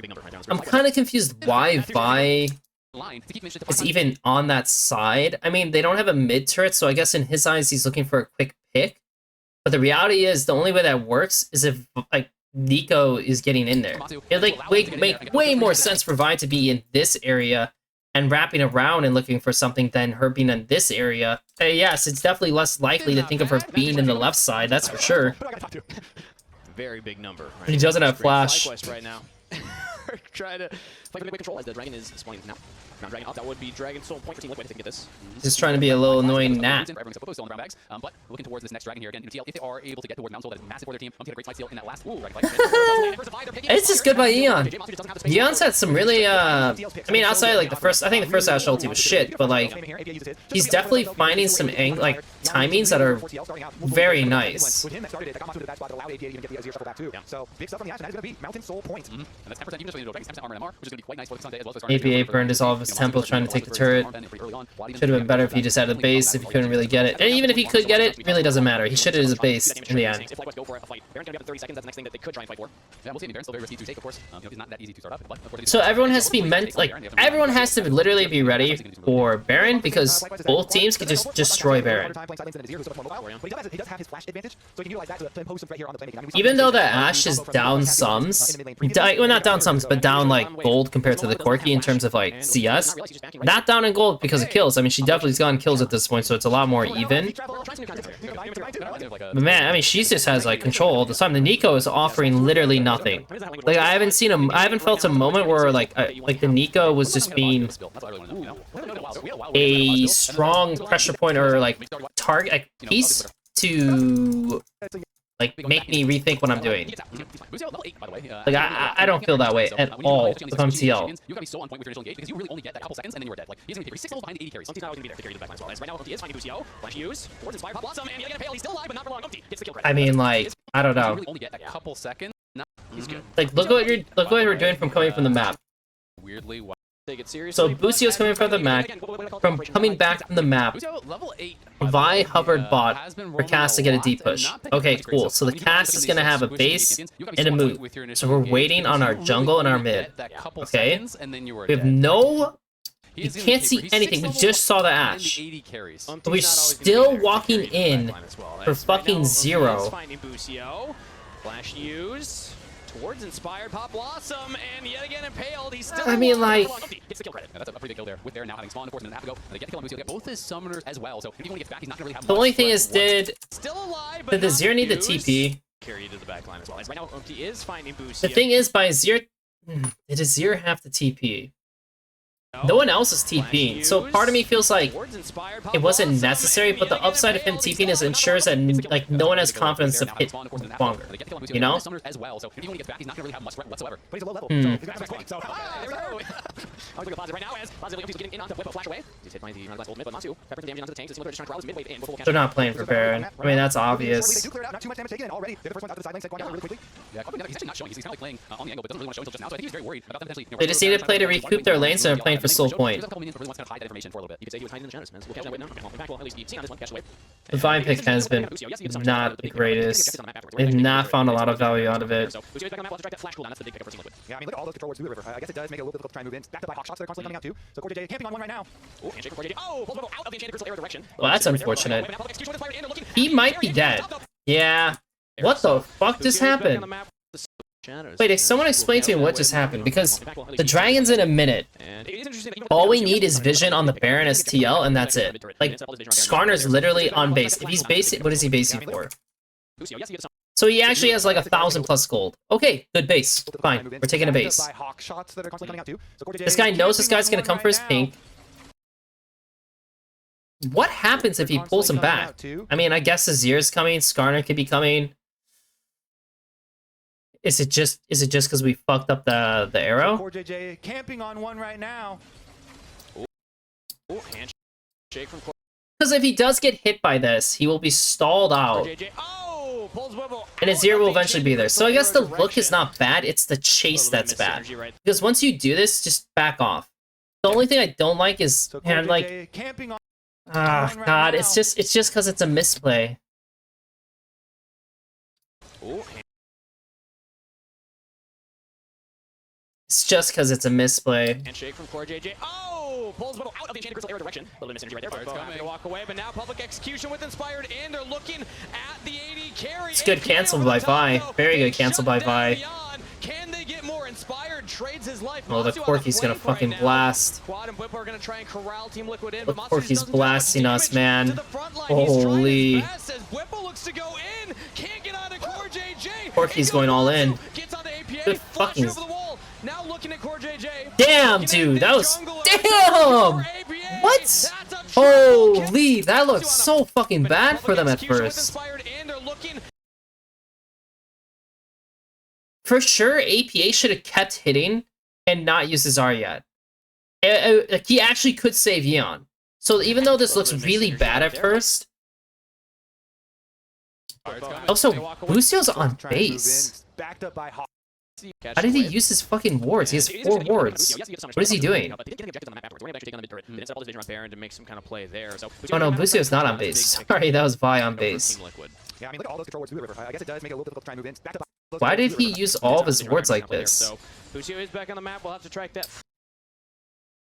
I'm kind of confused why Vi is even on that side. I mean, they don't have a mid turret, so I guess in his eyes he's looking for a quick pick. But the reality is, the only way that works is if like Nico is getting in there. It like make way more sense for Vi to be in this area and wrapping around and looking for something than her being in this area. Yes, it's definitely less likely to think of her being in the left side, that's for sure. Very big number. Right? He doesn't have flash. Right now. Try to fight away control as the dragon is spawning now. Not dragon up. That would be dragon soul point for Team Liquid if they can get this. Just trying to be a little annoying gnat. But looking towards this next dragon here again. TL, if they are able to get towards Mountain Soul, that is massive for their team. Get a great fight steal in that last. Ooh, dragon fight. It's just good by Eon. Eon's had some really I mean, outside like the first, I think the first Ash ulti was shit, but like he's definitely finding some like timings that are very nice. So big stuff from the Ash, and that is going to be Mountain Soul points. And that's 10% even just 10% armor and MR, which is going to be quite nice for Sunday as well as APA burned his all of his temple trying to take the turret. Should have been better if he just had a base, if he couldn't really get it. And even if he could get it, it really doesn't matter. He should have his base in the end. So everyone has to be everyone has to literally be ready for Baron, because both teams can just destroy Baron. Even though the Ashe is down sums, well, not down sums, but down like gold compared to the Corki in terms of like CS. Not down in gold because of kills. I mean, she definitely's gotten kills at this point, so it's a lot more even. But man, I mean, she just has like control all the time. The Nico is offering literally nothing. Like I haven't felt a moment where like the Nico was just being a strong pressure point or like target piece to like make me rethink what I'm doing. Like I don't feel that way at all if I'm TL. You gotta be so on point with your initial engage because you really only get that couple seconds and then you were dead. Like he's gonna be 6 levels behind the 80 carries. He's not gonna be there to carry the backline as well. As right now, Umpty is finding Busio. Flash use towards Inspire Pop Blossom, and yet again, he's still alive, but not for long. Umpty gets the kill credit. I mean, like I don't know. You really only get that couple seconds. He's good. Like look what you're doing from coming from the map. Weirdly. So Busio's coming from the map, coming back from the map. Vi hovered bot for Cass to get a deep push. Okay, cool. So the Cass is gonna have a base and a move. So we're waiting on our jungle and our mid. Okay? We have no... You can't see anything. We just saw the Ashe. But we're still walking in for fucking 0. Flash use towards Inspired Pop Blossom, and yet again impaled. He's still. I mean, like. That's a pretty big kill there. With Baron now having spawned, of course, and a half ago. And they get the kill on Busio. They get both his summoners as well. So if he only gets back, he's not gonna really have. The only thing is, did the Zir need the TP? Carry to the backline as well. As right now, he is finding Busio. The thing is, by Zir, did Zir have the TP? No one else is TPing, so part of me feels like it wasn't necessary, but the upside of him TPing is ensures that like no one has confidence of hit longer, you know? They're not playing for Baron. I mean, that's obvious. They just need to play to recoup their lanes and they're playing for soul point. The Vine pick has been not the greatest. They've not found a lot of value out of it. Yeah, I mean, look at all those control wards through the river. I guess it does make it a little difficult to try and move in. Back to buy hawk shots that are constantly coming out too. So Core JJ camping on one right now. Oh, handshake for Core JJ. Oh, pulls out of the enchanted crystal arrow direction. Well, that's unfortunate. He might be dead. Yeah. What the fuck just happened? Wait, someone explain to me what just happened, because the dragon's in a minute. All we need is vision on the Baron as TL, and that's it. Like, Skarner's literally on base. If he's basing, what is he basing for? So he actually has like 1,000+ gold. Okay, good base. Fine, we're taking a base. This guy knows this guy's gonna come for his pink. What happens if he pulls him back? I mean, I guess Azir's coming, Skarner could be coming. Is it just because we fucked up the arrow? Core JJ camping on one right now. Handshake from Core. Because if he does get hit by this, he will be stalled out. And Azir will eventually be there. So I guess the look is not bad, it's the chase that's bad. Because once you do this, just back off. The only thing I don't like is, man, like, Ah, God, it's just because it's a misplay. Ooh, It's just because it's a misplay. handshake from Core JJ. Oh! Pulls Whipple out of the Enchanted Crystal arrow direction. A little bit of misenergy right there. Fire's coming to walk away, but now public execution with Inspired, and they're looking at the AD carry. It's good APA cancel over by the top, Vi. though. Very They good cancel shut by down Vi. Beyond. Can they get more? Inspired trades his life. Well, the Masu on Corky's gonna flank right fucking now. blast. Quad and Whip are gonna try and corral Team Liquid in, The but Masu Corky's just doesn't do that much blasting us, damage man. to the front line. He's trying Holy. his best as Whipple looks to go in. Can't get onto Core JJ. Corky's It going goes all Masu, in. Gets onto APA. Good Flash fucking- over the wall. Now looking at Core JJ. Damn, Looking at dude, the that was jungle. damn. APA. What? That's a triple kill. Holy, that looked so fucking But now bad for public them at execution with first. Inspired, and they're looking. For sure, APA should have kept hitting and not used his R yet. Like, he actually could save Yeon. So even though this looks really bad at first, Fire's coming. also They walk away. Lucio's on Trying to move base. in, backed up by Hawk. Catch How did the he wave. use his fucking wards? He has He's 4 gonna get wards. Yes, he gets What is he doing? But they did get objectives on the map afterwards. We're actually taking on the mid turret. They did all this vision on Baron to make some kind of play there. So Oh no, Bucio's not on base. Sorry, that was Vi on base. Team Liquid. Yeah, I mean, look at all those control wards through the river. I guess it does make it a little difficult to try and move in. Backed up by Why did he use all of his wards like this? So Lucio is back on the map. We'll have to track that.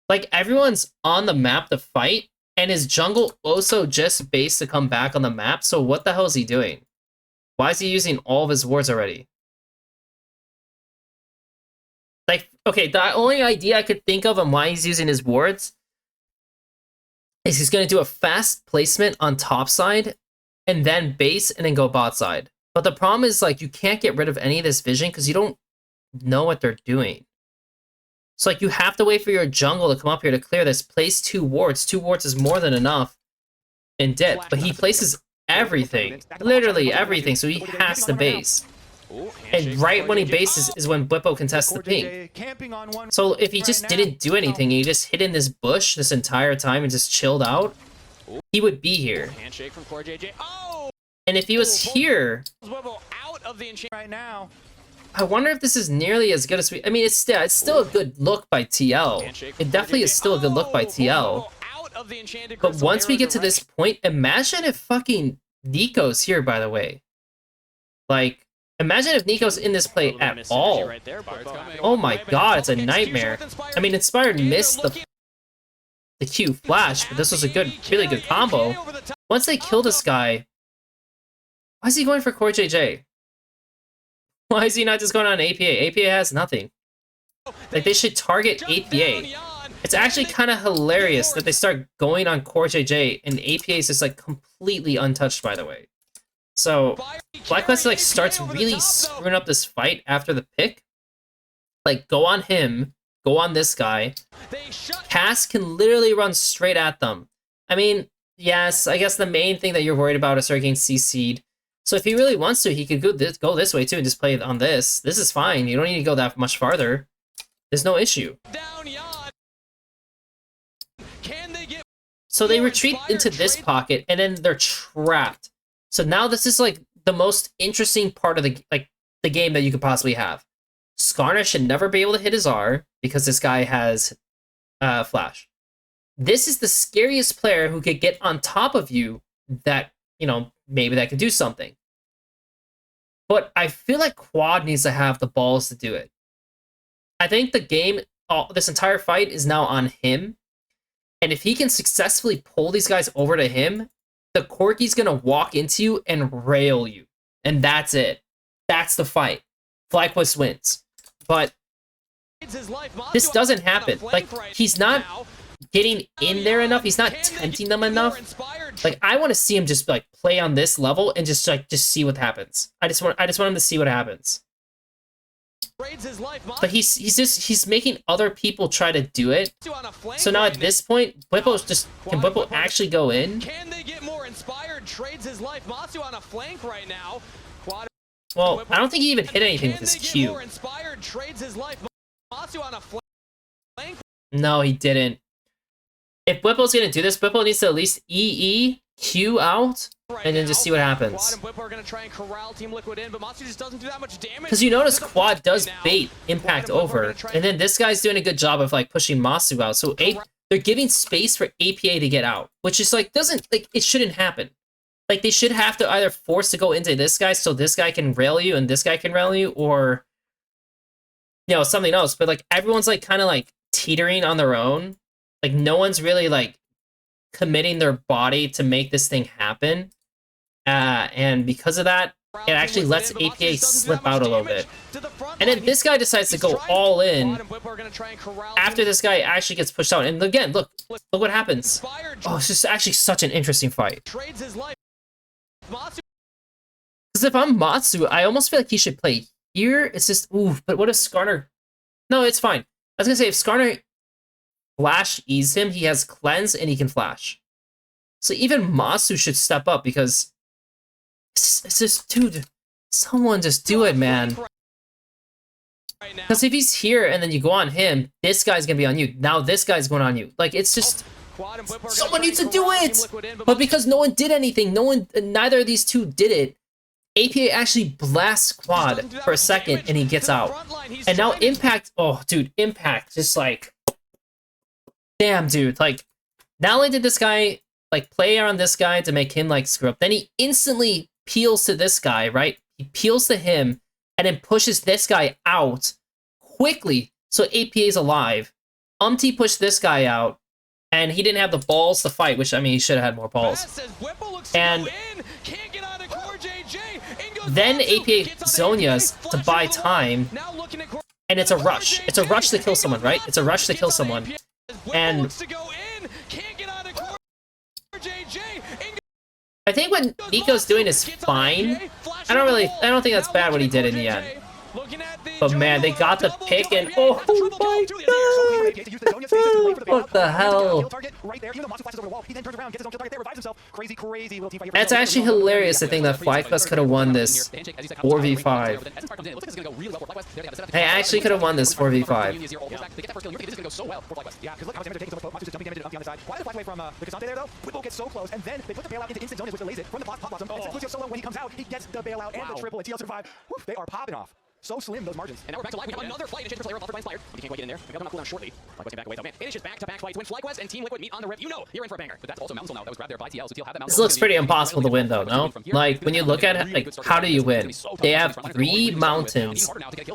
Like, everyone's on the map to fight, and his jungle also just base to come back on the map, so what the hell is he doing? Why is he using all of his wards already? Like, okay, the only idea I could think of on why he's using his wards is he's going to do a fast placement on top side, and then base, and then go bot side. But the problem is, like, you can't get rid of any of this vision because you don't know what they're doing. So, like, you have to wait for your jungle to come up here to clear this. Place 2 wards. 2 wards is more than enough in dip. But he places everything. Literally everything. So he has to base. Ooh, And handshake right from when he Core JJ. bases is when Bwipo contests the Core ping. JJ camping on one So if he just right now. didn't do anything, he just hid in this bush this entire time and just chilled out, he would be here. Handshake from Core JJ. Oh! And if he was here, Whipple out of the enchant. right now. I wonder if this is nearly as good as we... I mean, it's still a good look by TL. It definitely is still a good look by TL. Out of the enchanted But crystal once we arrow get to this direction. point, imagine if fucking Nico's here, by the way. Like, imagine if Nico's in this A play little bit of at misynergy all. right there. Fire's Whipple coming. Oh my Away, but god, it's a public execution nightmare. with Inspired, I mean, Inspired and they're missed looking the Q flash, but this was a at the really good carry, combo. APA over the top. Once they kill this guy, why is he going for Core JJ? Why is he not just going on APA? APA has nothing. Like, they should target Jump down APA. Jan. It's actually kind of hilarious that they start going on Core JJ and APA is just like completely untouched, by the way. So Fire BlackQuest carry, like starts APA over the really top, though. screwing up this fight after the pick. Like, go on him, go on this guy. They shut Cass can literally run straight at them. I mean, yes, I guess the main thing that you're worried about is start getting CC'd. So if he really wants to, he could go this way too and just play it on this. This is fine. You don't need to go that much farther. There's no issue. down Jan. Can they get So they More retreat inspired into this trade- pocket, and then they're trapped. So now this is like the most interesting part of the game that you could possibly have. Skarner should never be able to hit his R because this guy has flash. This is the scariest player who could get on top of you that, you know, maybe that could do something. But I feel like Quad needs to have the balls to do it. I think the game, this entire fight is now on him. And if he can successfully pull these guys over to him, the Corky's going to walk into you and rail you. And that's it. That's the fight. FlyQuest wins. But his life? Masu this on doesn't a happen. flank Like, right he's not now. getting in there enough. He's not Can they tempting get them more enough. inspired? Like, I want to see him just like play on this level and just see what happens. I just want him to see what happens. Trades his life. But he's making other people try to do it. Masu on a flank So now right at this point, can Bwipo actually go in? Can they get more inspired? Trades his life. Masu on a flank right now. Quad. Well, I don't think he even hit anything with his Can they get Q. more inspired? Trades his life. Masu on a flank. No, he didn't. If Bwipo's gonna do this, Bwipo needs to at least EE, Q out, Right and then now. just see what Quad happens. and Whip are going to try and corral Team Liquid in, but Masu just doesn't do that much damage. Because you notice to the Quad does now. bait Impact Quad and Whip are over, gonna try and then this guy's doing a good job of like pushing Masu out. So they're giving space for APA to get out, which is like it shouldn't happen. Like they should have to either force to go into this guy so this guy can rail you and this guy can rail you, or something else. But like everyone's like kind of like teetering on their own. Like no one's really like committing their body to make this thing happen. And because of that, it actually lets APA slip out a little bit. And then this guy decides to go all in after this guy actually gets pushed out. And again, look what happens. Oh, it's just actually such an interesting fight. Because if I'm Matsu, I almost feel like he should play here. It's just, ooh, but what if Skarner... No, it's fine. I was gonna say, if Skarner Flash ease him, he has Cleanse and he can Flash. So even Matsu should step up because... It's just, dude, someone just do it, man. Because if he's here and then you go on him, this guy's gonna be on you. Now this guy's going on you. Like, it's just... Someone needs to do it! But because no one did anything, neither of these two did it, APA actually blasts Quad for a second and he gets out. And now Impact, oh dude, Impact just like, damn dude, like, not only did this guy like play on this guy to make him like screw up, then he instantly peels to this guy, right? He peels to him and then pushes this guy out quickly so APA is alive. Pushed this guy out. And he didn't have the balls to fight, which, I mean, he should have had more balls. And then APA Zonia's to buy time, and it's a rush. It's a rush to kill someone, right? It's a rush to kill someone. And I think what Nico's doing is fine. I don't think that's bad what he did in the end. But man, they got the pick and oh my god! What the hell? That's actually hilarious to think that FlyQuest could have won this 4v5. They actually could have won this 4v5. They are popping off. So slim, those margins. And now we're back to live. We have another fight. Adjacent player off fired. He can't quite get in there. We got him on cooldown shortly. FlyQuest came back away though. Man, it is just back-to-back fights. When FlyQuest and Team Liquid meet on the rip, you know you're in for a banger. But that's also Mountain now. That was grabbed there by TL. So TL had that Mountain. This looks pretty impossible to win though, no? Like, when you look at it, like, how do you win? They have 3 mountains.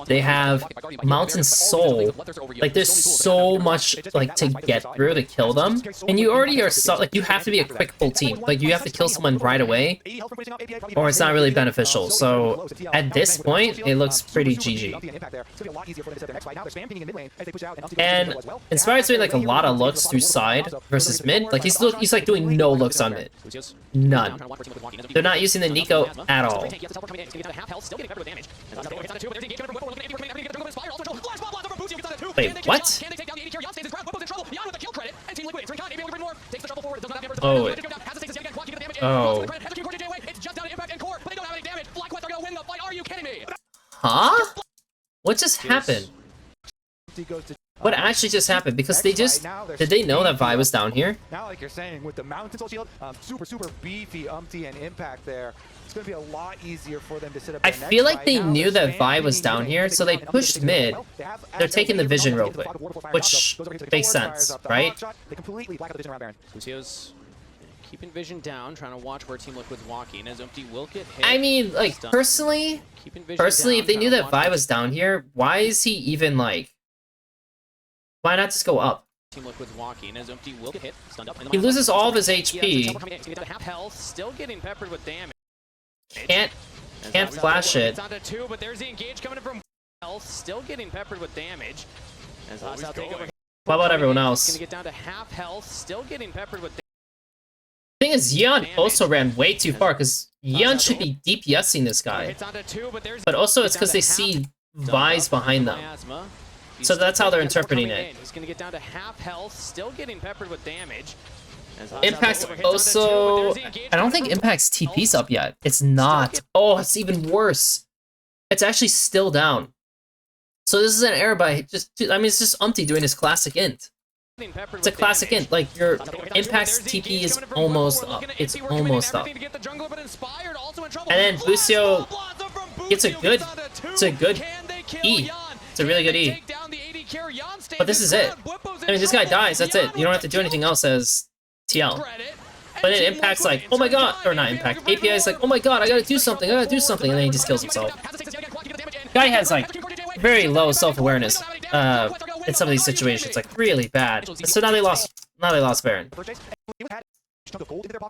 They have Mountain Soul. Like, there's so much, like, to get through to kill them. And you already are, so, like, you have to be a quick full team. Like, you have to kill someone right away, or it's not really beneficial. So, at this point, it looks pretty GG. And Inspired's doing like a lot of looks through side versus mid. Like he's like doing no looks on mid. None. They're not using the Nico at all. Wait, what? Oh. Oh. Huh? What just happened? What actually just happened? Because they just... Did they know that Vi was down here? Now, like you're saying, with the Mountain Soul Shield, super beefy and Impact there, it's going to be a lot easier for them to sit up. I feel like they knew that Vi was down here, so they pushed mid. They're taking the vision real quick, which makes sense, right? They completely black out the vision around Baron. Lucio's keeping vision down, trying to watch where Team Liquid's walking, as Empty will get hit. I mean, like, personally, if they knew that Vi was down here, why is he even, like... Why not just go up? Team Liquid's walking, as Empty will get hit, stunned up. He loses all of his HP. Half health, still getting peppered with damage. Can't flash it. It's onto 2, but there's the engage coming in from health, still getting peppered with damage. As Hostile takeover. What about everyone else? Gonna get down to half health, still getting peppered with damage. The thing is, Yeon also ran way too far, because Yeon should be DPSing this guy. But also, it's because they see Vi's behind them. So that's how they're interpreting it. He's gonna get down to half health, still getting peppered with damage. Impact's also... I don't think Impact's TP's up yet. It's not. Oh, it's even worse. It's actually still down. So this is an error by just... I mean, it's just Umpty doing his classic int. It's a classic int. Like, your Impact's TP is almost up. It's almost up. And then Lucio gets a good... It's a good E. It's a really good E. But this is it. I mean, this guy dies, that's it. You don't have to do anything else as TL. But then Impact's like, oh my god, or not Impact, API is like, oh my god, I gotta do something, and then he just kills himself. Guy has like very low self-awareness in some of these situations, like really bad. So now they lost Baron.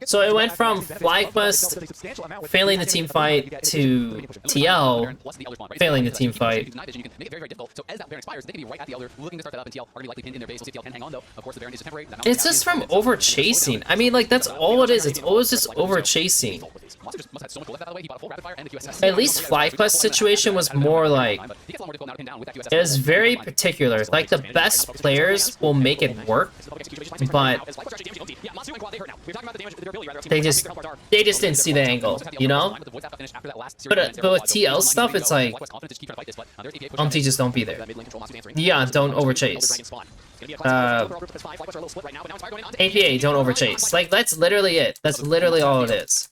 So it went from FlyQuest failing the team fight to TL failing the team fight. It's just from over chasing. I mean, like, that's all it is. It's always just over chasing. At least FlyQuest situation was more like, it was very particular. Like, the best players will make it work, but they just didn't see the angle, you know? But with TL stuff, it's like, just don't be there. Yeah, don't overchase. APA, don't overchase. Like, that's literally it. That's literally all it is.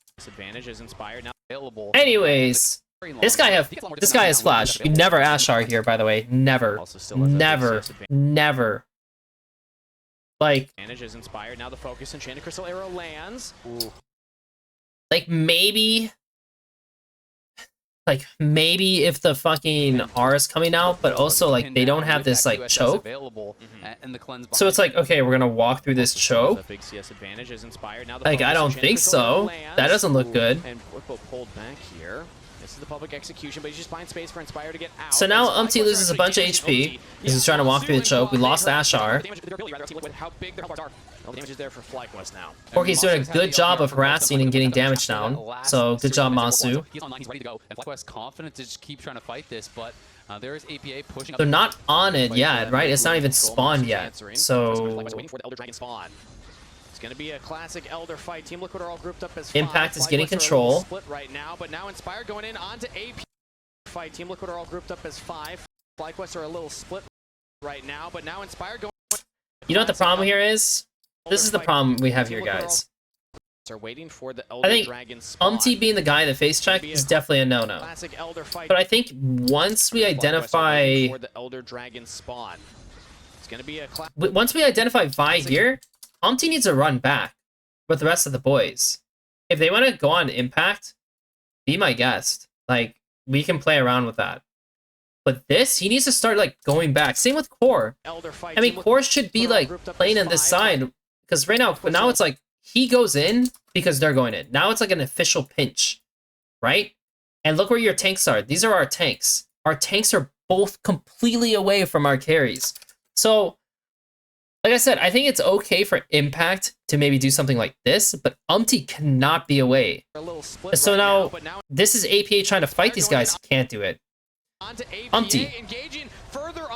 Anyways, this guy has flash. You never Ashar here, by the way. Never. Never. Like, Advantage is inspired. Now the focus Enchanted Crystal Arrow lands. like maybe if the fucking R is coming out, but also like they don't have this like choke. So it's like, okay, we're gonna walk through this choke. Like, I don't think so. That doesn't look good. And pulled back here. This is the public execution, but he's just finding space for Inspire to get out. So now Umpty loses a bunch of HP because he's trying to walk through the choke. We lost Ashar. How big their helpers are. No damage is there for FlyQuest now. Porky's doing a good job of harassing and getting damage down. So good job, Masu. He's online, he's ready to go. And FlyQuest confident to just keep trying to fight this, but there is APA pushing up. They're not on it yet, right? It's not even spawned yet. So waiting for the Elder Dragon spawn. It's going to be a classic Elder fight. Team Liquid are all grouped up as Impact is getting FlyQuest are a control. little split right now, but now Inspire going in onto AP fight. Team Liquid are all grouped up as 5. FlyQuest are a little split right now, but now Inspire going. You know what the problem here is? This is the problem we have here, guys. Are waiting for the Elder I think Dragon spawn. Umpty being the guy that face check is definitely a no-no. Classic Elder fight. But I think once we identify for the Elder Dragon spawn. It's going to be a once we identify Vi here, Umpty needs to run back with the rest of the boys. If they want to go on Impact, be my guest. Like, we can play around with that. But this, he needs to start, like, going back. Same with Core. I mean, Core should be, like, playing on this side. Because right now, but now it's like, he goes in because they're going in. Now it's like an official pinch, right? And look where your tanks are. These are our tanks. Our tanks are both completely away from our carries. So, like I said, I think it's okay for Impact to maybe do something like this, but Umpty cannot be away. So now, this is APA trying to fight these guys. He can't do it. Umpty.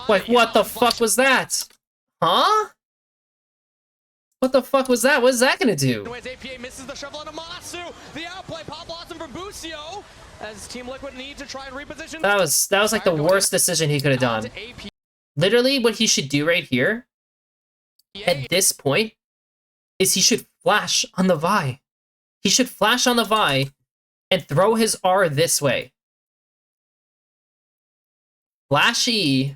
Like, what the fuck was that? Huh? What the fuck was that? What is that gonna do? APA misses the shovel on Masu. The outplay, Pop Blossom from Busio. As Team Liquid need to try and reposition. That was like the worst decision he could have done. Literally, what he should do right here, at this point, is he should flash on the Vi. He should flash on the Vi and throw his R this way. Flash E,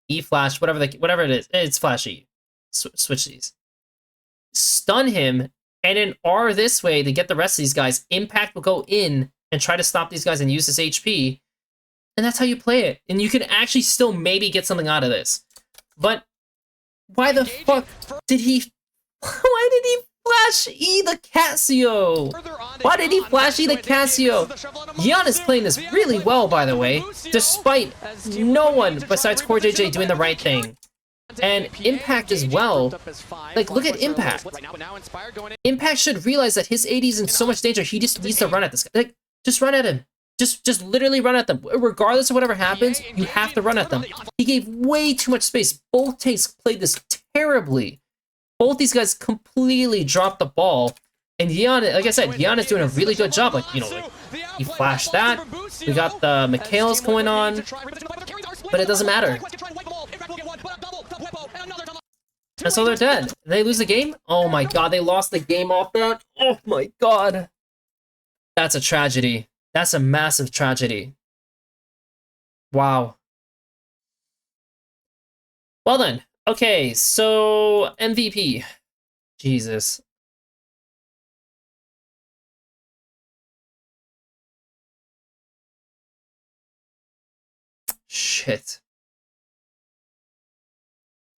E flash, whatever it is. It's flash E. Switch these. Stun him, and then R this way to get the rest of these guys. Impact will go in and try to stop these guys and use his HP. And that's how you play it. And you can actually still maybe get something out of this. But why the fuck did he... Why did he flash E the Casio? Why did he flash E the Casio? Yeon is playing this really well, by the way, despite no one besides Core JJ doing the right thing. And Impact as well. Like, look at Impact. Impact should realize that his AD is in so much danger. He just needs to run at this guy. Like, just run at him. Just literally run at them. Regardless of whatever happens, you have to run at them. He gave way too much space. Both tanks played this terribly. Both these guys completely dropped the ball. And Yeon, like I said, Yeon is doing a really good job. Like, you know, like, he flashed that. We got the Mikhail's going on. But it doesn't matter. And so they're dead. They lose the game? Oh my god, they lost the game off that? Oh my god. That's a tragedy. That's a massive tragedy. Wow. Well then, Okay, so MVP. Jesus. Shit.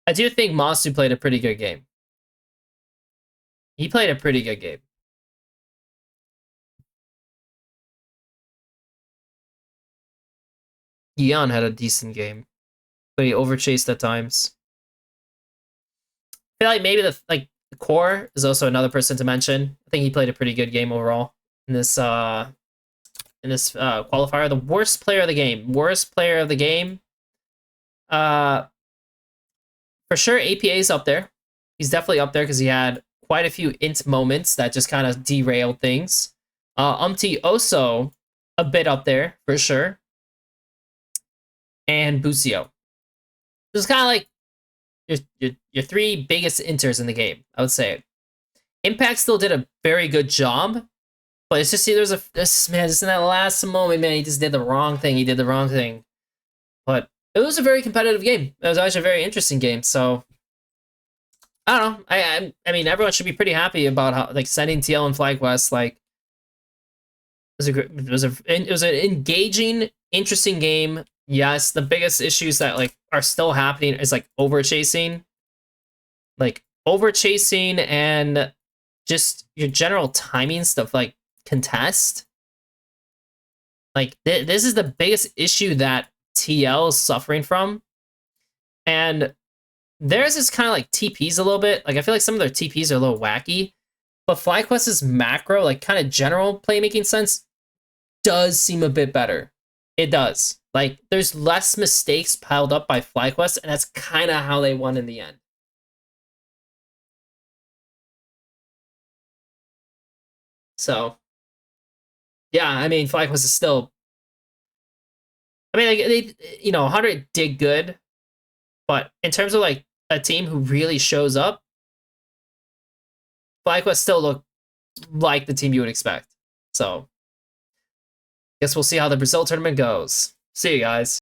I do think Masu played a pretty good game. He played a pretty good game. Yeon had a decent game, but he overchased at times. I feel like maybe the core is also another person to mention. I think he played a pretty good game overall in this qualifier. The worst player of the game. Worst player of the game. For sure, APA is up there. He's definitely up there because he had quite a few int moments that just kind of derailed things. also a bit up there for sure. And Busio. Just kind of like your three biggest inters in the game, I would say. Impact still did a very good job, but it's just just in that last moment, man, he just did the wrong thing. He did the wrong thing. But it was a very competitive game. It was actually a very interesting game. So I don't know. I mean, everyone should be pretty happy about how sending TL and FlyQuest. It was an engaging, interesting game. Yes, the biggest issues that are still happening is overchasing, and just your general timing stuff, contest. This is the biggest issue that TL is suffering from, and theirs is kind of TPs a little bit. I feel like some of their TPs are a little wacky, but FlyQuest's macro, kind of general playmaking sense, does seem a bit better. It does. There's less mistakes piled up by FlyQuest, and that's kind of how they won in the end. So, yeah, I mean, FlyQuest is still... I mean, they 100 did good, but in terms of, a team who really shows up, FlyQuest still look like the team you would expect. So, guess we'll see how the Brazil tournament goes. See you guys.